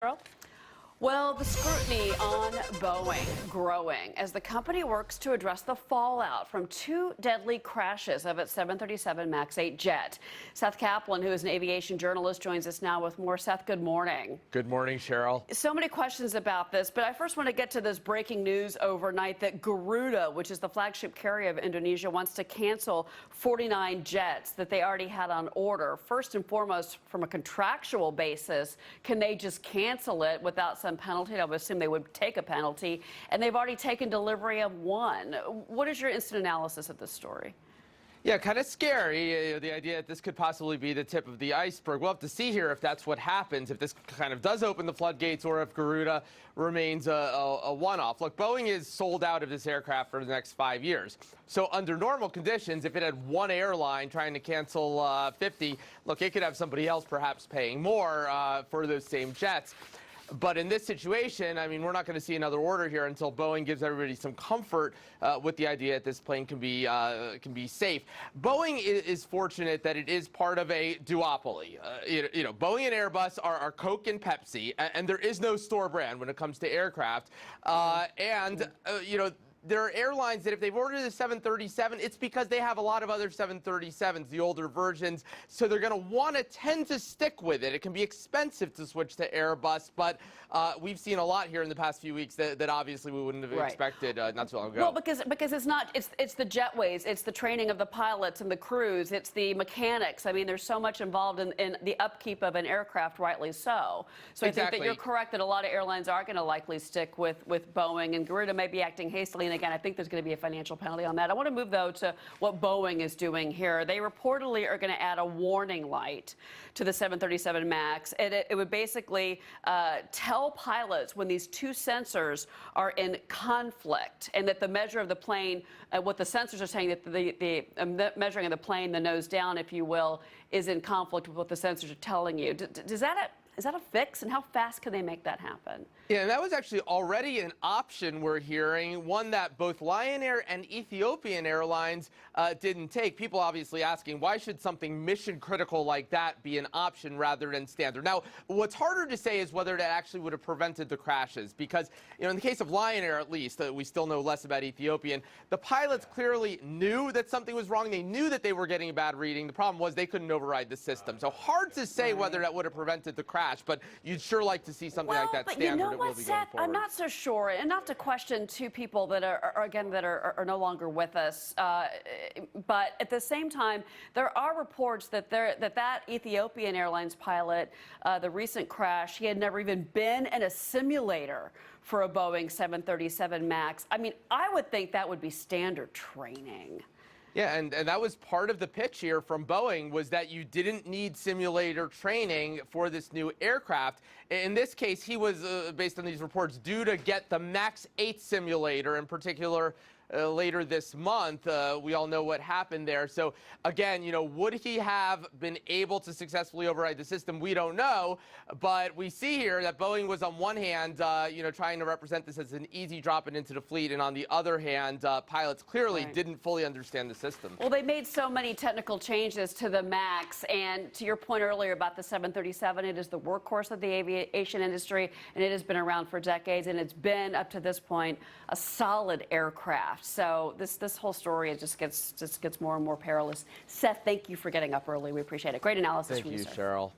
Cheryl? Well, the scrutiny on Boeing growing as the company works to address the fallout from two deadly crashes of its 737 MAX 8 jet. Seth Kaplan, who is an aviation journalist, joins us now with more. Seth, good morning. Good morning, Cheryl. So many questions about this, but I first want to get to this breaking news overnight that Garuda, which is the flagship carrier of Indonesia, wants to cancel 49 jets that they already had on order. First and foremost, from a contractual basis, can they just cancel it without some penalty? I would assume they would take a penalty, and they've already taken delivery of one. What is your instant analysis of this story? Yeah, kind of scary, the idea that this could possibly be the tip of the iceberg. We'll have to see here if that's what happens, if this kind of does open the floodgates or if Garuda remains a one-off. Look, Boeing is sold out of this aircraft for the next 5 years. So under normal conditions, if it had one airline trying to cancel 50, look, it could have somebody else perhaps paying more for those same jets. But in this situation, I mean, we're not going to see another order here until Boeing gives everybody some comfort with the idea that this plane can be safe. Boeing is fortunate that it is part of a duopoly. Boeing and Airbus are Coke and Pepsi, and there is no store brand when it comes to aircraft. There are airlines that if they've ordered the 737, it's because they have a lot of other 737s, the older versions, so they're going to want to tend to stick with it. It can be expensive to switch to Airbus, but we've seen a lot here in the past few weeks that obviously we wouldn't have expected not so long ago. Well, because it's not, it's the jetways, it's the training of the pilots and the crews, it's the mechanics. I mean, there's so much involved in the upkeep of an aircraft, rightly so. So I think that you're correct that a lot of airlines are going to likely stick with Boeing, and Garuda may be acting hastily. And again, I think there's going to be a financial penalty on that. I want to move, though, to what Boeing is doing here. They reportedly are going to add a warning light to the 737 MAX. It would basically tell pilots when these two sensors are in conflict, and that the measure of the plane, what the sensors are saying, that the measuring of the plane, the nose down, if you will, is in conflict with what the sensors are telling you. Is that a fix, and how fast can they make that happen? Yeah, and that was actually already an option we're hearing, one that both Lion Air and Ethiopian Airlines didn't take. People obviously asking, why should something mission critical like that be an option rather than standard? Now, what's harder to say is whether that actually would have prevented the crashes, because in the case of Lion Air, at least, we still know less about Ethiopian, the pilots clearly knew that something was wrong. They knew that they were getting a bad reading. The problem was they couldn't override the system. So hard to say whether that would have prevented the crash. But you'd sure like to see something like that standard. You know what, Seth? I'm not so sure, and not to question two people that are no longer with us. But at the same time, there are reports that that Ethiopian Airlines pilot, the recent crash, he had never even been in a simulator for a Boeing 737 MAX. I mean, I would think that would be standard training. Yeah, and that was part of the pitch here from Boeing, was that you didn't need simulator training for this new aircraft. In this case, he was, based on these reports, due to get the MAX 8 simulator in particular later this month. We all know what happened there. So again, would he have been able to successfully override the system? We don't know. But we see here that Boeing was on one hand, trying to represent this as an easy drop-in into the fleet, and on the other hand, pilots clearly didn't fully understand the system. Well, they made so many technical changes to the MAX, and to your point earlier about the 737, it is the workhorse of the aviation industry, and it has been around for decades, and it's been, up to this point, a solid aircraft. So this whole story just gets more and more perilous. Seth, thank you for getting up early. We appreciate it. Great analysis from you, sir. Thank you, Cheryl.